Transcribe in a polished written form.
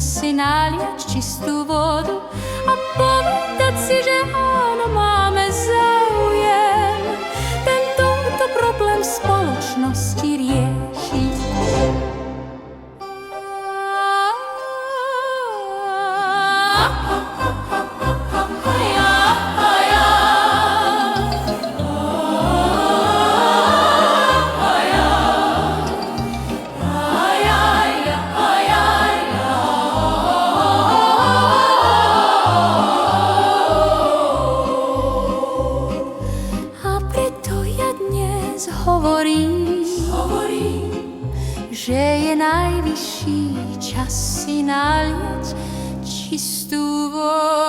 si naliať čistú vodu a povedať si, že áno, máme záujem tento problém spoločnosti riešiť. Hovorím, že je najvyšší čas si naliať čistú vodu.